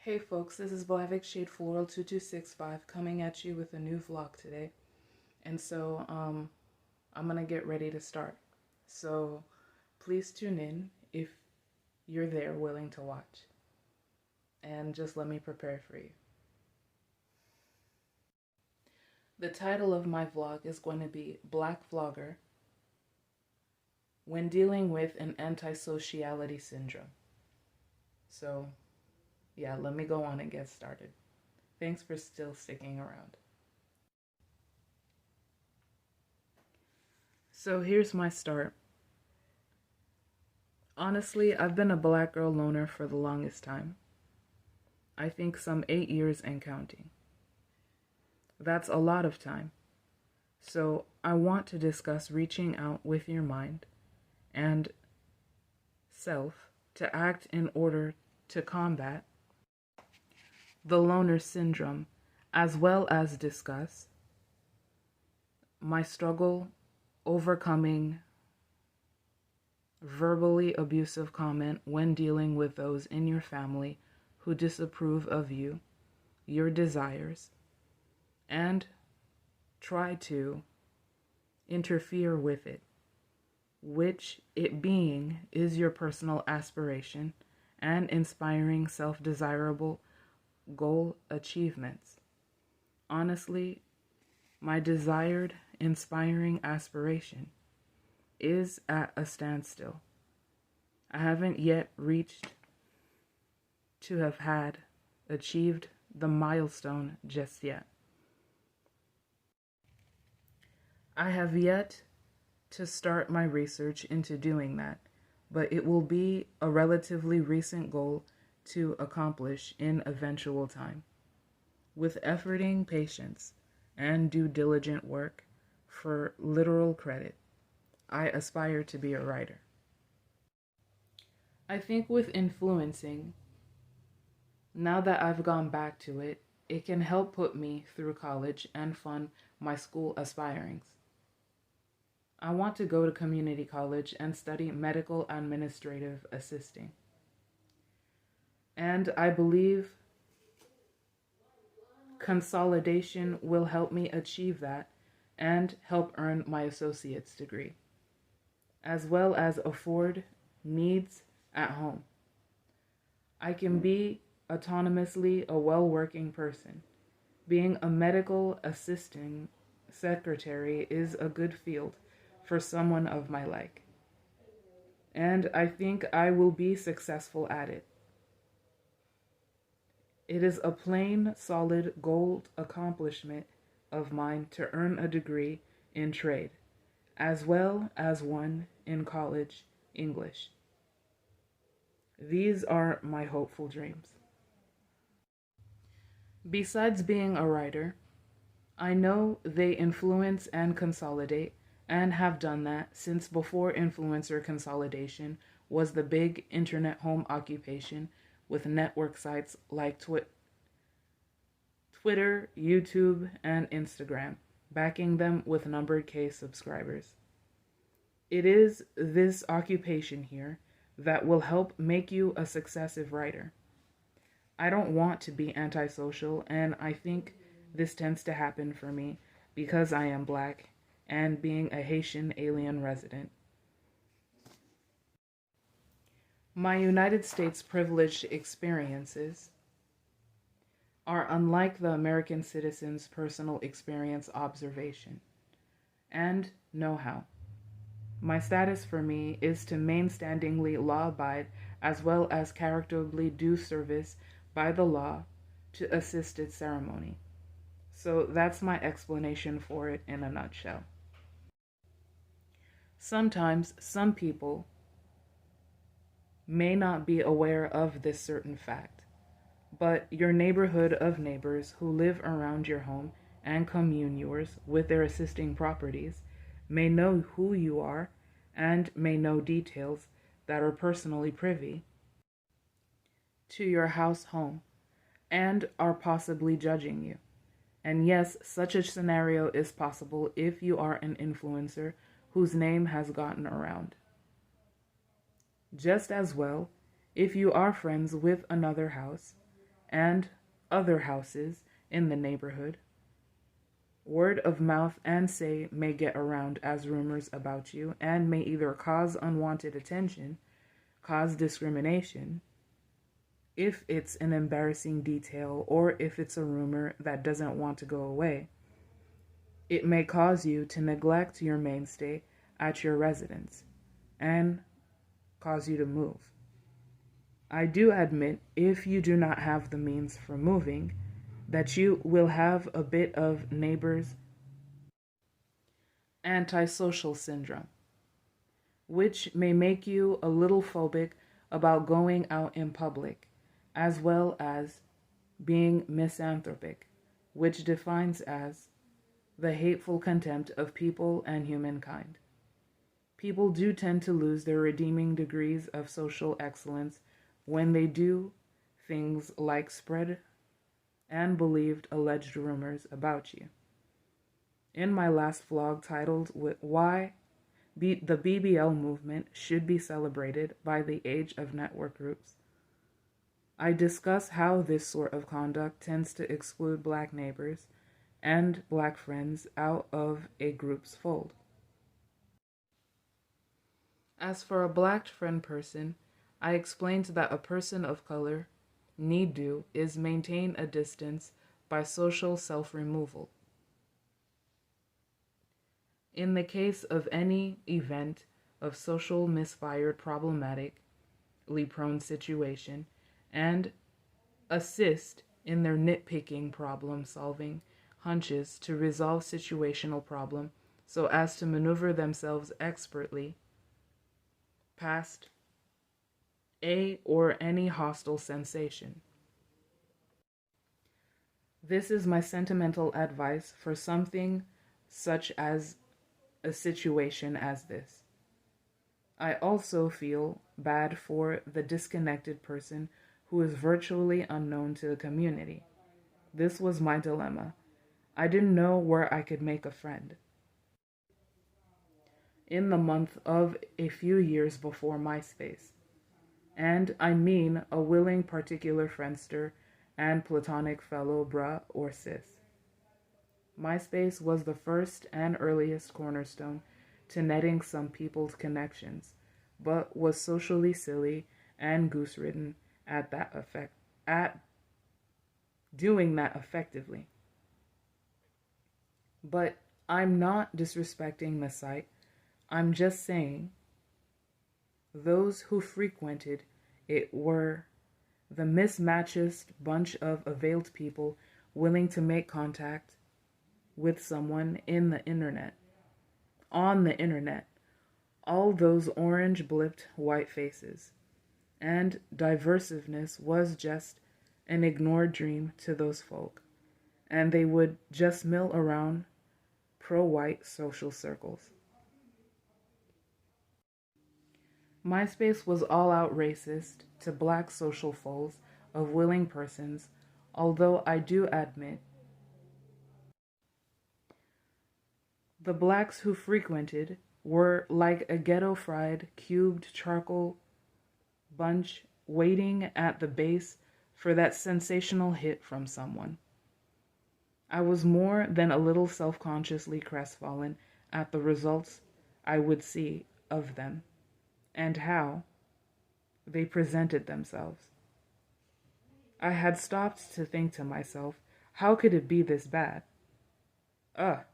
Hey folks, this is Blavic Shade Floral 2265 coming at you with a new vlog today. And so I'm gonna get ready to start. So please tune in if you're there willing to watch. And just let me prepare for you. The title of my vlog is going to be Black Vlogger when dealing with an anti-sociality syndrome. So yeah, let me go on and get started. Thanks for still sticking around. So here's my start. Honestly, I've been a black girl loner for the longest time. I think some 8 years and counting. That's a lot of time. So I want to discuss reaching out with your mind and self to act in order to combat the loner syndrome, as well as discuss my struggle overcoming verbally abusive comment when dealing with those in your family who disapprove of you, your desires, and try to interfere with it, which it being is your personal aspiration and inspiring self-desirable goal achievements. Honestly, my desired, inspiring aspiration is at a standstill. I haven't yet reached to have achieved the milestone just yet. I have yet to start my research into doing that, but it will be a relatively recent goal to accomplish in eventual time. With efforting patience and due diligent work for literal credit, I aspire to be a writer. I think with influencing, now that I've gone back to it, it can help put me through college and fund my school aspirings. I want to go to community college and study medical administrative assisting. And I believe consolidation will help me achieve that and help earn my associate's degree, as well as afford needs at home. I can be autonomously a well-working person. Being a medical assisting secretary is a good field for someone of my like, and I think I will be successful at it. It is a plain, solid goal accomplishment of mine to earn a degree in trade, as well as one in college English. These are my hopeful dreams. Besides being a writer, I know they influence and consolidate, and have done that since before influencer consolidation was the big internet home occupation with network sites like Twitter, YouTube, and Instagram, backing them with numbered K subscribers. It is this occupation here that will help make you a successive writer. I don't want to be antisocial, and I think this tends to happen for me because I am black and being a Haitian alien resident. My United States privileged experiences are unlike the American citizen's personal experience observation and know-how. My status for me is to mainstandingly law-abide as well as characterably do service by the law to assisted ceremony. So that's my explanation for it in a nutshell. Sometimes some people may not be aware of this certain fact, but your neighborhood of neighbors who live around your home and commune yours with their assisting properties may know who you are and may know details that are personally privy to your house home and are possibly judging you. And yes, such a scenario is possible if you are an influencer whose name has gotten around. Just as well, if you are friends with another house and other houses in the neighborhood. Word of mouth and say may get around as rumors about you and may either cause unwanted attention, cause discrimination, if it's an embarrassing detail or if it's a rumor that doesn't want to go away. It may cause you to neglect your mainstay at your residence and cause you to move. I do admit, if you do not have the means for moving, that you will have a bit of neighbors' anti-social syndrome, which may make you a little phobic about going out in public, as well as being misanthropic, which defines as the hateful contempt of people and humankind. People do tend to lose their redeeming degrees of social excellence when they do things like spread and believed alleged rumors about you. In my last vlog titled Why the BBL movement should be celebrated by the age of network groups, I discuss how this sort of conduct tends to exclude Black neighbors and Black friends out of a group's fold. As for a Black friend person, I explained that a person of color need do is maintain a distance by social self-removal. In the case of any event of social misfired problematically prone situation, and assist in their nitpicking problem-solving hunches to resolve situational problem so as to maneuver themselves expertly past a or any hostile sensation. This is my sentimental advice for something such as a situation as this. I also feel bad for the disconnected person who is virtually unknown to the community. This was my dilemma. I didn't know where I could make a friend. In the month of a few years before MySpace. And I mean a willing particular friendster and platonic fellow bruh or sis. MySpace was the first and earliest cornerstone to netting some people's connections, but was socially silly and goose-ridden at doing that effectively. But I'm not disrespecting the site. I'm just saying those who frequented it were the mismatchest bunch of availed people willing to make contact with someone on the internet. All those orange blipped white faces. And diversiveness was just an ignored dream to those folk. And they would just mill around pro-white social circles. MySpace was all-out racist to Black social foes of willing persons, although I do admit the Blacks who frequented were like a ghetto-fried, cubed charcoal bunch waiting at the base for that sensational hit from someone. I was more than a little self-consciously crestfallen at the results I would see of them and how they presented themselves. I had stopped to think to myself, how could it be this bad? A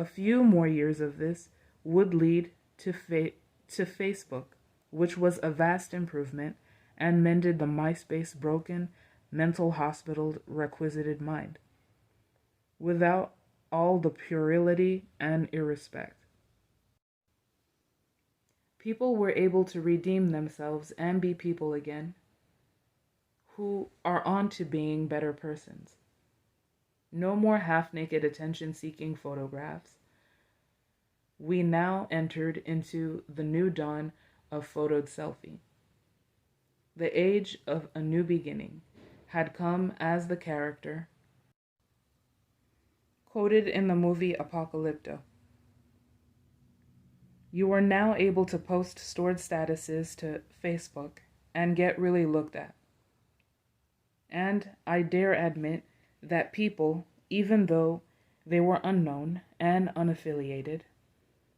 few more years of this would lead to Facebook, which was a vast improvement and mended the MySpace broken, mental hospital requisited mind, without all the puerility and irrespect. People were able to redeem themselves and be people again who are on to being better persons. No more half-naked attention-seeking photographs. We now entered into the new dawn of photoed selfie. The age of a new beginning had come as the character quoted in the movie Apocalypto. You are now able to post stored statuses to Facebook and get really looked at. And I dare admit that people, even though they were unknown and unaffiliated,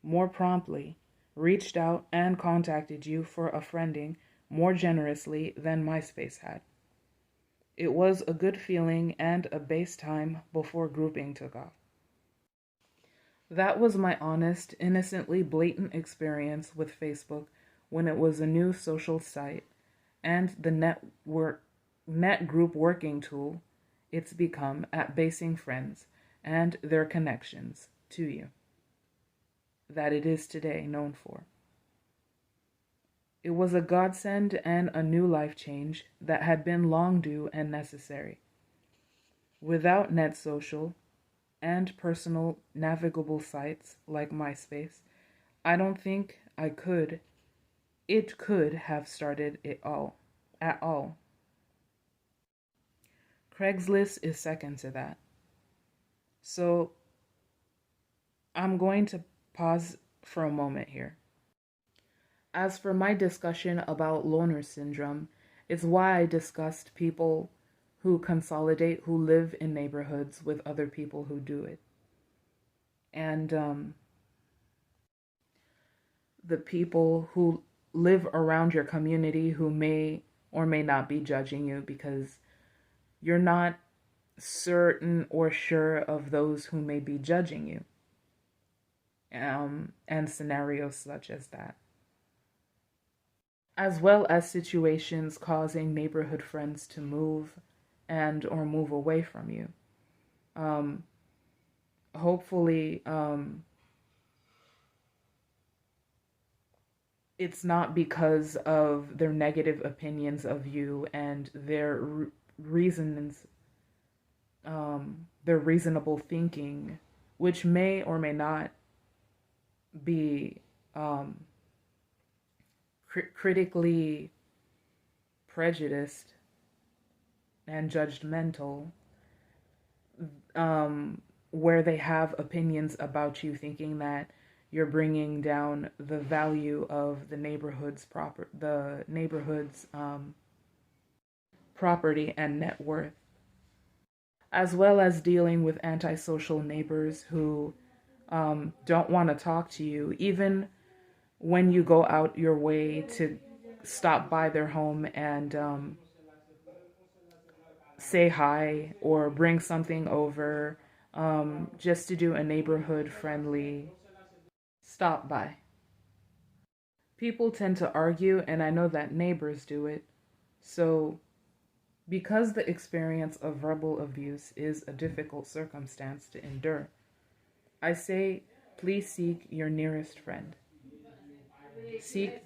more promptly reached out and contacted you for a friending more generously than MySpace had. It was a good feeling and a base time before grouping took off. That was my honest, innocently blatant experience with Facebook when it was a new social site and the net group working tool it's become at basing friends and their connections to you that it is today known for. It was a godsend and a new life change that had been long due and necessary. Without net social and personal navigable sites like MySpace, I don't think it could have started it all, at all. Craigslist is second to that. So I'm going to pause for a moment here. As for my discussion about loner syndrome, it's why I discussed people who consolidate, who live in neighborhoods with other people who do it. And the people who live around your community who may or may not be judging you because you're not certain or sure of those who may be judging you, and scenarios such as that, as well as situations causing neighborhood friends to move and or move away from you. Hopefully, it's not because of their negative opinions of you and their reasons, their reasonable thinking, which may or may not be critically prejudiced and judgmental, where they have opinions about you, thinking that you're bringing down the value of the neighborhood's property and net worth, as well as dealing with antisocial neighbors who don't want to talk to you, even when you go out your way to stop by their home and say hi or bring something over, just to do a neighborhood friendly stop by. People tend to argue, and I know that neighbors do it. So, because the experience of verbal abuse is a difficult circumstance to endure, I say please seek your nearest friend. Seek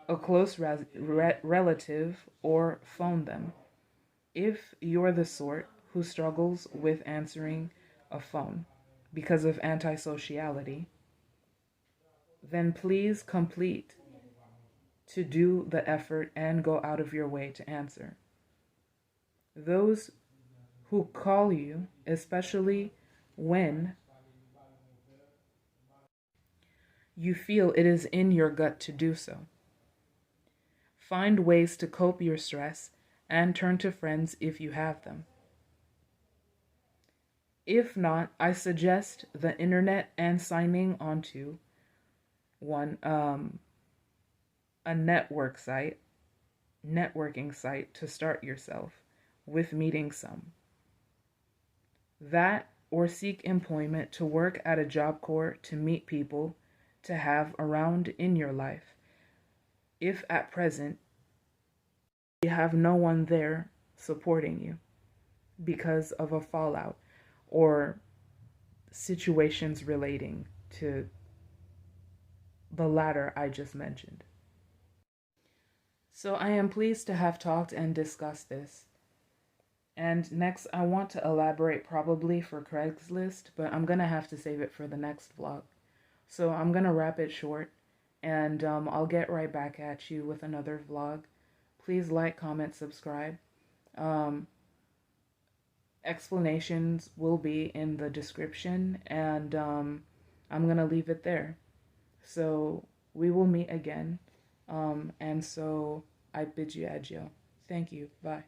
a close relative or phone them. If you're the sort who struggles with answering a phone because of anti-sociality, then please complete to do the effort and go out of your way to answer. Those who call you, especially when you feel it is in your gut to do so. Find ways to cope your stress and turn to friends if you have them. If not, I suggest the internet and signing onto a networking site to start yourself with meeting some. That or seek employment to work at a Job Corps to meet people to have around in your life. If at present you have no one there supporting you because of a fallout or situations relating to the latter I just mentioned. So I am pleased to have talked and discussed this. And next, I want to elaborate probably for Craigslist, but I'm going to have to save it for the next vlog. So I'm going to wrap it short, and I'll get right back at you with another vlog. Please like, comment, subscribe. Explanations will be in the description, and I'm going to leave it there. So we will meet again, and so I bid you adieu. Thank you. Bye.